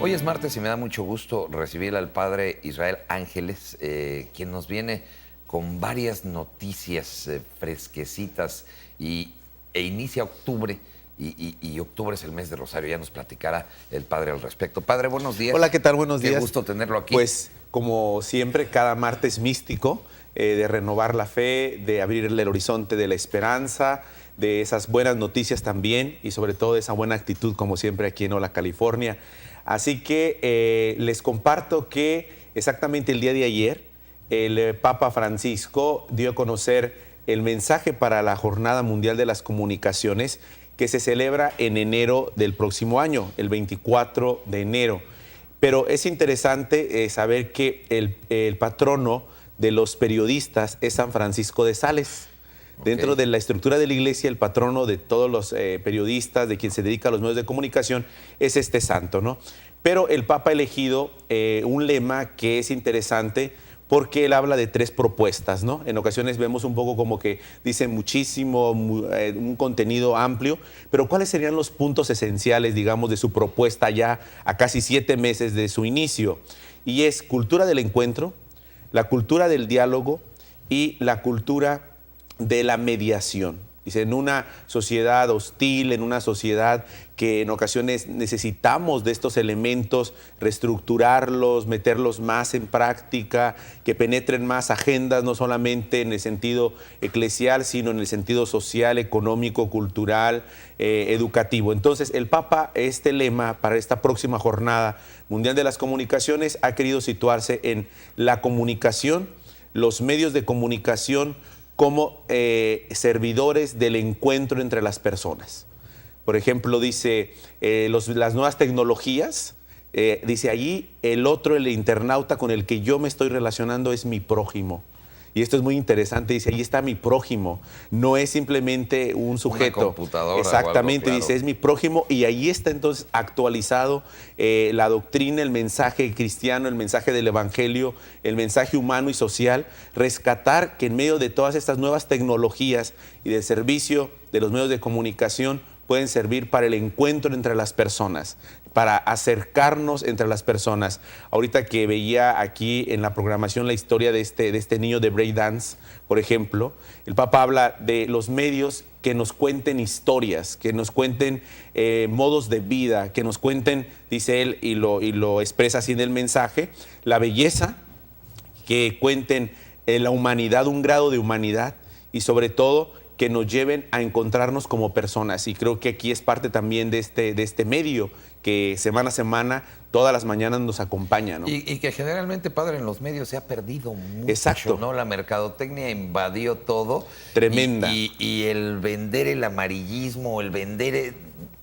Hoy es martes y me da mucho gusto recibir al padre Israel Ángeles, quien nos viene con varias noticias fresquecitas e inicia octubre. Y octubre es el mes de Rosario, ya nos platicará el padre al respecto. Padre, buenos días. Hola, ¿qué tal? Buenos días. Qué gusto tenerlo aquí. Pues, como siempre, cada martes místico, de renovar la fe, de abrirle el horizonte de la esperanza, de esas buenas noticias también y sobre todo de esa buena actitud, como siempre, aquí en Hola California. Así que les comparto que exactamente el día de ayer, el Papa Francisco dio a conocer el mensaje para la Jornada Mundial de las Comunicaciones, que se celebra en enero del próximo año, el 24 de enero. Pero es interesante saber que el patrono de los periodistas es San Francisco de Sales. Dentro de la estructura de la iglesia, el patrono de todos los periodistas, de quien se dedica a los medios de comunicación, es este santo, ¿no? Pero el Papa ha elegido un lema que es interesante, porque él habla de tres propuestas, ¿no? En ocasiones vemos un poco como que dice muchísimo, un contenido amplio, pero ¿cuáles serían los puntos esenciales, digamos, de su propuesta ya a casi 7 meses de su inicio? Y es cultura del encuentro, la cultura del diálogo y la cultura de la mediación. Dice, en una sociedad hostil, en una sociedad que en ocasiones necesitamos de estos elementos, reestructurarlos, meterlos más en práctica, que penetren más agendas, no solamente en el sentido eclesial, sino en el sentido social, económico, cultural, educativo. Entonces, el Papa, este lema para esta próxima Jornada Mundial de las Comunicaciones, ha querido situarse en la comunicación, los medios de comunicación, como servidores del encuentro entre las personas. Por ejemplo, dice, las nuevas tecnologías, dice allí, el otro, el internauta con el que yo me estoy relacionando es mi prójimo. Y esto es muy interesante, dice, ahí está mi prójimo, no es simplemente un sujeto. Una computadora. Exactamente, o algo, claro. Dice, es mi prójimo, y ahí está entonces actualizado la doctrina, el mensaje cristiano, el mensaje del evangelio, el mensaje humano y social, rescatar que en medio de todas estas nuevas tecnologías y del servicio de los medios de comunicación pueden servir para el encuentro entre las personas, para acercarnos entre las personas. Ahorita que veía aquí en la programación la historia de este niño de breakdance, por ejemplo, el Papa habla de los medios que nos cuenten historias, que nos cuenten modos de vida, que nos cuenten, dice él, y lo expresa así en el mensaje, la belleza, que cuenten la humanidad, un grado de humanidad, y sobre todo que nos lleven a encontrarnos como personas. Y creo que aquí es parte también de este medio que semana a semana, todas las mañanas nos acompaña, ¿no? Y que generalmente, padre, en los medios se ha perdido mucho. Exacto. ¿No? La mercadotecnia invadió todo. Tremenda. Y el vender el amarillismo, el vender...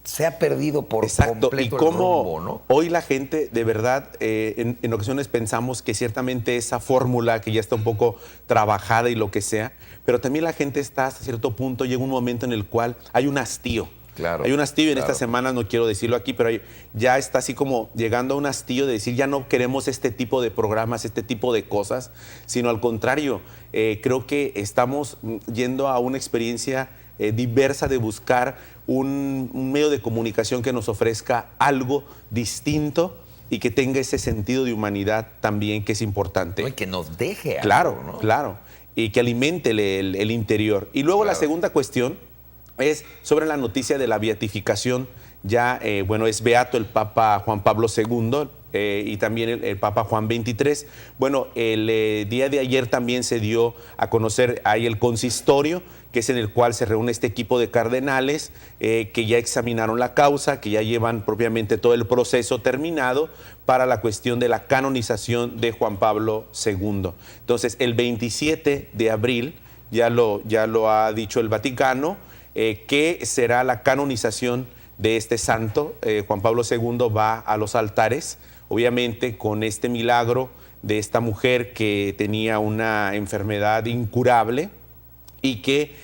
se ha perdido por completo y cómo el rumbo, ¿no? Hoy la gente, de verdad, en ocasiones pensamos que ciertamente esa fórmula que ya está un poco trabajada y lo que sea, pero también la gente está hasta cierto punto, llega un momento en el cual hay un hastío. Claro, hay un hastío en claro. esta semana, no quiero decirlo aquí, pero ya está así como llegando a un hastío de decir, ya no queremos este tipo de programas, este tipo de cosas, sino al contrario, creo que estamos yendo a una experiencia diversa de buscar un medio de comunicación que nos ofrezca algo distinto y que tenga ese sentido de humanidad también, que es importante. No, y que nos deje algo, Claro, ¿no? claro. Y que alimente el interior. Y luego la segunda cuestión es sobre la noticia de la beatificación. Ya, bueno, es beato el Papa Juan Pablo II y también el Papa Juan XXIII. Bueno, el día de ayer también se dio a conocer ahí el consistorio, que es en el cual se reúne este equipo de cardenales que ya examinaron la causa, que ya llevan propiamente todo el proceso terminado para la cuestión de la canonización de Juan Pablo II. Entonces, el 27 de abril, ya lo ha dicho el Vaticano, que será la canonización de este santo. Juan Pablo II va a los altares, obviamente con este milagro de esta mujer que tenía una enfermedad incurable, y que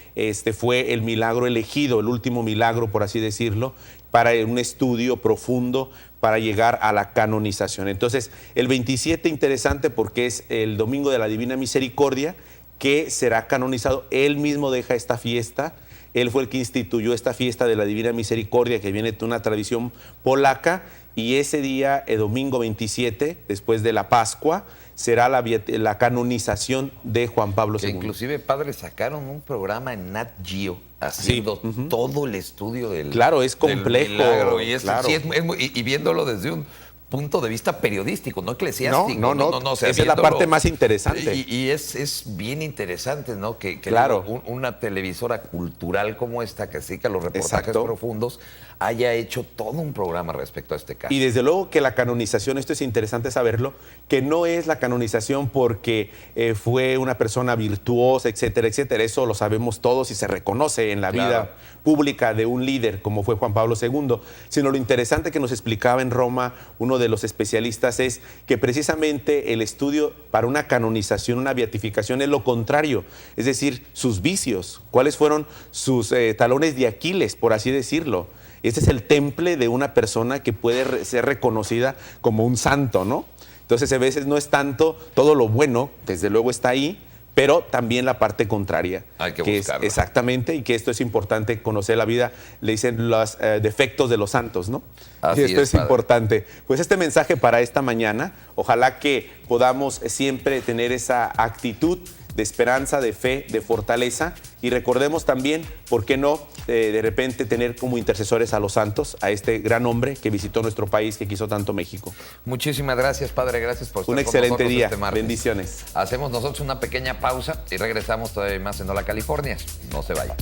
fue el milagro elegido, el último milagro, por así decirlo, para un estudio profundo para llegar a la canonización. Entonces, el 27, interesante porque es el Domingo de la Divina Misericordia, que será canonizado. Él mismo deja esta fiesta. Él fue el que instituyó esta fiesta de la Divina Misericordia, que viene de una tradición polaca, y ese día, el domingo 27, después de la Pascua, será la canonización de Juan Pablo II. Inclusive, padre, sacaron un programa en Nat Geo haciendo todo el estudio del Claro, es complejo. Del milagro, y claro. sí, y viéndolo desde un punto de vista periodístico, no eclesiástico. No. O sea, esa es la parte más interesante. Y es bien interesante, ¿no? Que claro. Una televisora cultural como esta, que sí que los reportajes profundos, haya hecho todo un programa respecto a este caso. Y desde luego que la canonización, esto es interesante saberlo, que no es la canonización porque fue una persona virtuosa, etcétera, etcétera. Eso lo sabemos todos y se reconoce en la vida pública de un líder como fue Juan Pablo II, sino lo interesante que nos explicaba en Roma uno de los especialistas es que precisamente el estudio para una canonización, una beatificación es lo contrario, es decir, sus vicios, cuáles fueron sus talones de Aquiles, por así decirlo. Este es el temple de una persona que puede ser reconocida como un santo, ¿no? Entonces a veces no es tanto todo lo bueno, desde luego está ahí, pero también la parte contraria. Hay que buscarla. Exactamente, y que esto es importante conocer la vida, le dicen los defectos de los santos, ¿no? Así y esto es padre. importante. Pues este mensaje para esta mañana, ojalá que podamos siempre tener esa actitud de esperanza, de fe, de fortaleza, y recordemos también, ¿por qué no de repente tener como intercesores a los santos, a este gran hombre que visitó nuestro país, que quiso tanto México? Muchísimas gracias, padre, gracias por estar un excelente con nosotros día, este martes. Bendiciones. Hacemos nosotros una pequeña pausa y regresamos todavía más en Hola California. No se vayan.